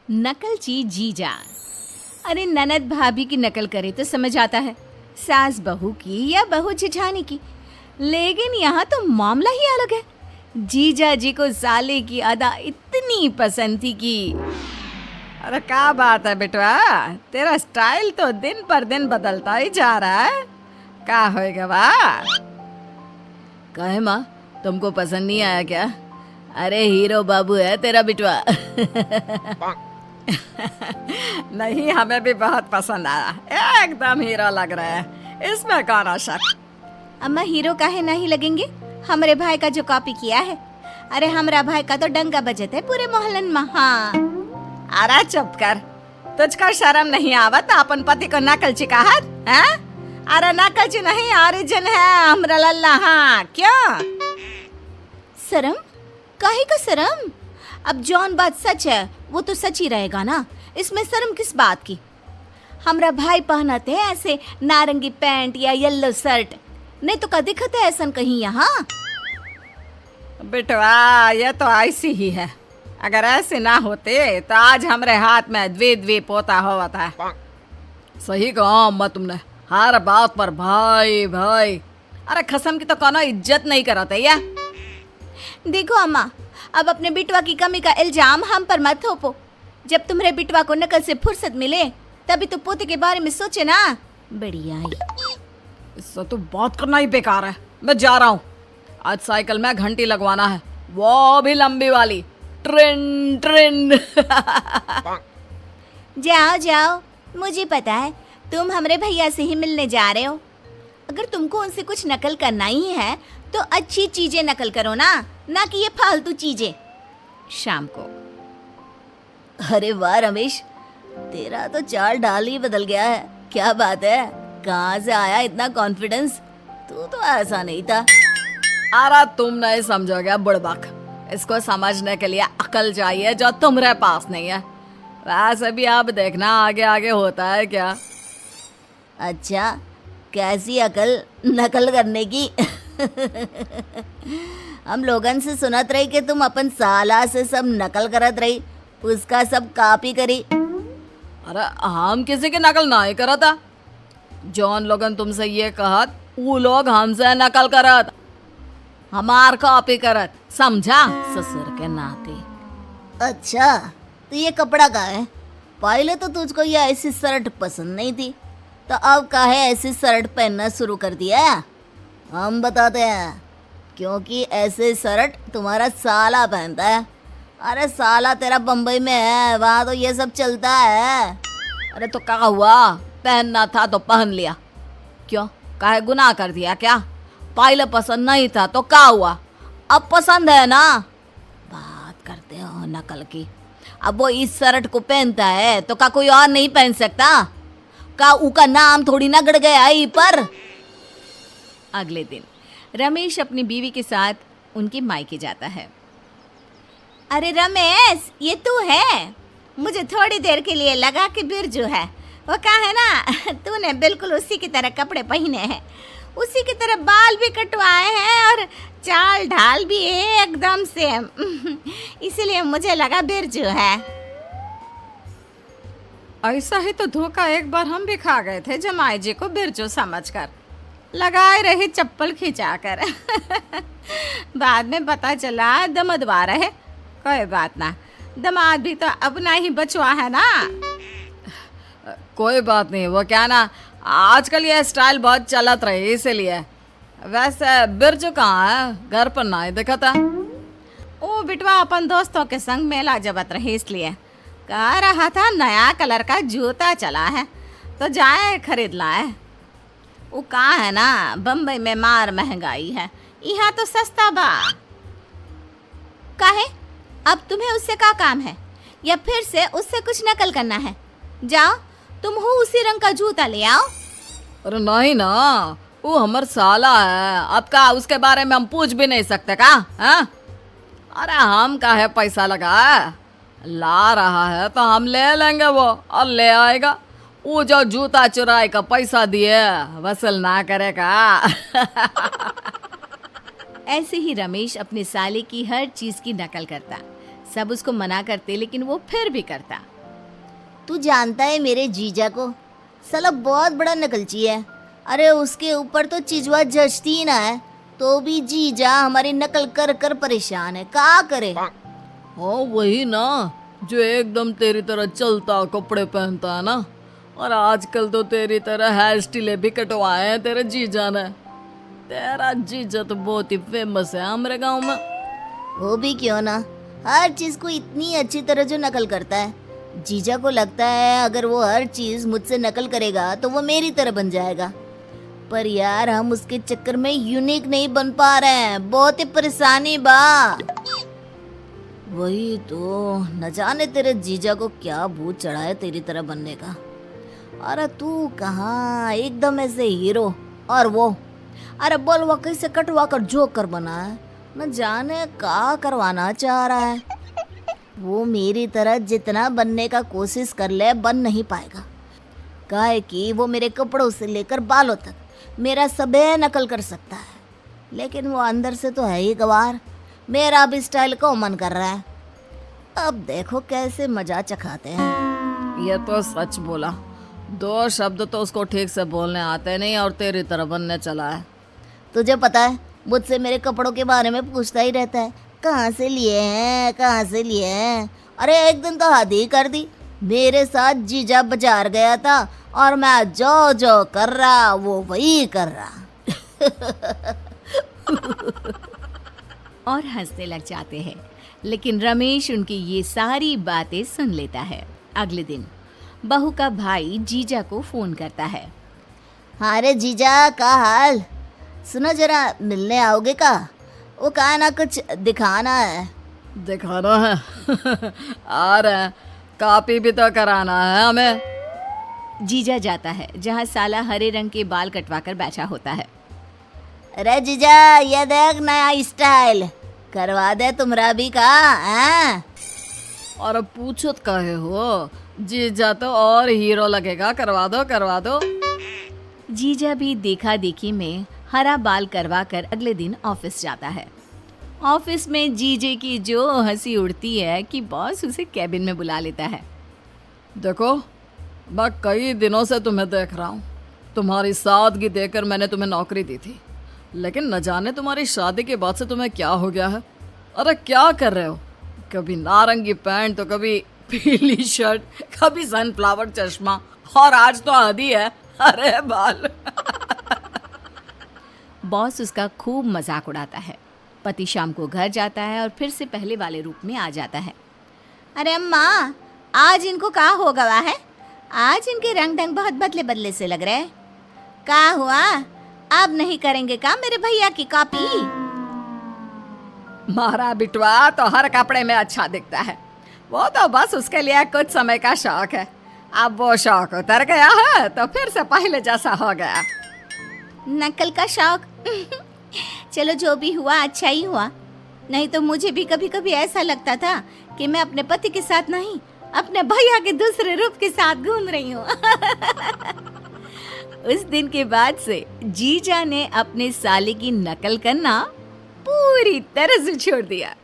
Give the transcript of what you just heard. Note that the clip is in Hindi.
नकलची जीजा। अरे ननद भाभी की नकल करे तो समझ आता है, सास बहू की या बहू जिठानी की, लेकिन यहाँ तो मामला ही अलग है। जीजा जी को साले की अदा इतनी पसंद थी कि अरे क्या बात है बेटवा, तेरा स्टाइल तो दिन पर दिन बदलता ही जा रहा है। क्या होएगा वाह? कहे माँ, तुमको पसंद नहीं आया क्या? अरे हीरो बाबू है तेरा बिटवा। नहीं, हमें भी बहुत पसंद आया, एकदम हीरो लग रहा है, इसमें कौन शक। अम्मा हीरो काहे नहीं लगेंगे, हमारे भाई का जो कॉपी किया है। अरे हमारा भाई का तो डंका बजत है पूरे मोहल्लन में। हाँ अरे चुप कर, तुझको शर्म नहीं आवत अपन पति को नकलची कहत है? अरे नकलची नहीं, ओरिजिन है हमरा लल्ला। हाँ क्यों शर्म? काहे का शर्म? अब जौन बात सच है वो तो सच ही रहेगा ना, इसमें शर्म किस बात की? हमरा भाई पहनते हैं ऐसे नारंगी पैंट या येलो शर्ट, नहीं तो का दिखत है ऐसा कहीं यहाँ? बेटवा ये तो ऐसी ही है, अगर ऐसे ना होते तो आज हमारे हाथ में द्वे पोता होता था। सही कहा अम्मा तुमने, हर बात पर भाई भाई। अरे खसम की तो कोनो इज्जत नहीं करते या? देखो अम्मा, अब अपने बिटवा की कमी का इल्जाम हम पर मत थोपो। जब तुम्हारे बिटवा को नकल से फुर्सत मिले तभी तो पोते के बारे में सोचे ना। बढ़िया ही, इससे तो बात करना ही बेकार है। मैं जा रहा हूँ, आज साइकिल में घंटी लगवाना है, वो भी लंबी वाली, ट्रिन ट्रिन। जाओ जाओ, मुझे पता है तुम हमारे भैया से ही मिलने जा रहे हो। अगर तुमको उनसे कुछ नकल करना ही है तो अच्छी चीजें नकल करो ना कि ये फालतू चीजें। शाम को। अरे वाह रमेश, तेरा तो चाल ढाल ही बदल गया है। क्या बात है, कहाँ से आया इतना कॉन्फिडेंस? तू तो ऐसा नहीं था। अरे तुम नहीं समझोगे बुड़बक, इसको समझने के लिए अकल चाहिए जो तुम्हारे पास नहीं है। वैसे भी आप देखना आगे आगे होता है क्या। अच्छा, कैसी अकल नकल करने की? हम लोगन से सुनत रही कि तुम अपन साला से सब नकल करत रही, उसका सब कॉपी करी। अरे हम किसी की नकल नहीं करा था, जौन लोगन तुमसे ये कहत वो लोग हमसे नकल करत, हमार कॉपी करत, समझा? ससुर के नाते। अच्छा, तो ये कपड़ा का है? पहले तो तुझको ये ऐसी शर्ट पसंद नहीं थी, तो अब काहे ऐसी शर्ट पहनना शुरू कर दिया? हम बताते हैं, क्योंकि ऐसे शर्ट तुम्हारा साला पहनता है। अरे साला तेरा बम्बई में है, वहाँ तो ये सब चलता है। अरे तो क्या हुआ, पहनना था तो पहन लिया, क्यों काहे गुनाह कर दिया क्या? पहले पसंद नहीं था तो क्या हुआ, अब पसंद है ना? बात करते हो नकल की। अब वो इस शर्ट को पहनता है तो का कोई और नहीं पहन सकता? का उका नाम थोड़ी ना गड़ गया आई पर। अगले दिन रमेश अपनी बीवी के साथ उनके मायके जाता है। अरे रमेश, ये तू है? मुझे थोड़ी देर के लिए लगा कि बिरजू है। वो कहा है ना, तूने बिल्कुल उसी की तरह कपड़े पहने हैं, उसी की तरह बाल भी कटवाए हैं और चाल ढाल भी एकदम सेम। इसीलिए मुझे लगा बिरजू है। ऐसा ही तो धोखा एक बार हम भी खा गए थे जमाई जी को बिरजू समझकर, लगाए रही चप्पल खिंचाकर। बाद में पता चला दमदवा रहे। कोई बात ना, दमाद भी तो अपना ही बचवा है ना। कोई बात नहीं, वो क्या ना आजकल ये स्टाइल बहुत चलत रही इसीलिए। वैसे बिरजू कहाँ है, घर पर ना ही देखा था। ओ बिटवा अपन दोस्तों के संग मेला जबत रही, इसलिए कह रहा था नया कलर का जूता चला है तो जाए खरीद लाए। वो कहाँ है ना, बम्बई में मार महंगाई है, यहाँ तो सस्ता बा। काहे? अब तुम्हें उससे क्या काम है, या फिर से उससे कुछ नकल करना है? जाओ तुम हो उसी रंग का जूता ले आओ। अरे नहीं ना, वो हमर साला है, अब का उसके बारे में हम पूछ भी नहीं सकते का? हाँ? अरे हम का है पैसा लगा, ला रहा है तो हम ले लेंगे, वो और ले आएगा। वो जो जूता चुराए का पैसा दिए वसूल ना करेगा। ऐसे ही रमेश अपने साले की हर चीज की नकल करता। सब उसको मना करते लेकिन वो फिर भी करता। तू जानता है मेरे जीजा को, साला बहुत बड़ा नकलची है। अरे उसके ऊपर तो चिजवा जचती ही ना है, तो भी जीजा हमारी नकल कर कर परेशान है, क्या करे। हाँ वही ना, जो एकदम तेरी तरह चलता कपड़े पहनता है ना। और आजकल तो तेरी तरह हेयर स्टाइल भी कटवाए हैं तेरे जीजा ने। तेरा जीजा तो बहुत ही फेमस है हमारे गांव में। वो भी क्यों ना, हर चीज को इतनी अच्छी तरह जो नकल करता है। जीजा को लगता है अगर वो हर चीज मुझसे नकल करेगा तो वो मेरी तरह बन जाएगा। पर यार हम उसके चक्कर में यूनिक नहीं बन पा रहे हैं, बहुत ही परेशानी बा। वही तो, न जाने तेरे जीजा को क्या भूत चढ़ा है तेरी तरह बनने का। अरे तू कहाँ एकदम ऐसे हीरो, और वो अरे बोलवा कैसे कटवा कर जोकर बना है, न जाने क्या करवाना चाह रहा है। वो मेरी तरह जितना बनने का कोशिश कर ले बन नहीं पाएगा, काहे कि वो मेरे कपड़ों से लेकर बालों तक मेरा सबे नकल कर सकता है। लेकिन वो अंदर से तो है ही गवार, मेरा भी स्टाइल को मन कर रहा है। अब देखो कैसे मजा चखाते हैं। ये तो सच बोला, 2 शब्द तो उसको ठीक से बोलने आते नहीं और तेरी तरह बनने चला है। तुझे पता है मुझसे मेरे कपड़ों के बारे में पूछता ही रहता है, कहाँ से लिए हैं, कहाँ से लिए हैं। अरे एक दिन तो हद ही कर दी, मेरे साथ जीजा बाजार गया था और मैं जो जो कर रहा वो वही कर रहा। और हंसने लग जाते हैं। लेकिन रमेश उनकी ये सारी बातें सुन लेता है। अगले दिन बहू का भाई जीजा को फोन करता है। हाँ रे जीजा, का हाल? सुनो जरा, मिलने आओगे का? वो कहा ना कुछ दिखाना है। दिखाना है? आ रहे हैं, कॉपी भी तो कराना है हमें। जीजा जाता है जहाँ साला हरे रंग के बाल कटवाकर बैठा होता है। अरे जीजा ये देख नया स्टाइल, करवा दे तुम्हारा भी का हैं? और अब पूछत काहे हो, जीजा तो और हीरो लगेगा, करवा दो करवा दो। जीजा भी देखा देखी में हरा बाल करवा कर अगले दिन ऑफिस जाता है। ऑफिस में जीजे की जो हंसी उड़ती है कि बॉस उसे कैबिन में बुला लेता है। देखो मैं कई दिनों से तुम्हें देख रहा हूँ, तुम्हारी सादगी देखकर मैंने तुम्हें नौकरी दी थी, लेकिन न जाने तुम्हारी शादी के बाद से तुम्हें क्या हो गया है। अरे क्या कर रहे हो, कभी नारंगी पैंट तो कभी पीली शर्ट, कभी सनफ्लावर चश्मा, और आज तो आधी है अरे बाल। बॉस उसका खूब मजाक उड़ाता है। पति शाम को घर जाता है और फिर से पहले वाले रूप में आ जाता है। अरे अम्मा, आज इनको क्या हो गया है? आज इनके रंग ढंग बहुत बदले बदले से लग रहे हैं। क्या हुआ, अब नहीं करेंगे क्या मेरे भैया की कॉपी? मारा बिटवा तो हर कपड़े में अच्छा दिखता है, वो तो बस उसके लिए कुछ समय का शौक है। अब वो शौक उतर गया है तो फिर से पहले जैसा हो गया। नकल का शौक। चलो जो भी हुआ अच्छा ही हुआ, नहीं तो मुझे भी कभी कभी ऐसा लगता था कि मैं अपने पति के साथ नहीं, अपने भैया के दूसरे रूप के साथ घूम रही हूँ। उस दिन के बाद से जीजा ने अपने साले की नकल करना पूरी तरह से छोड़ दिया।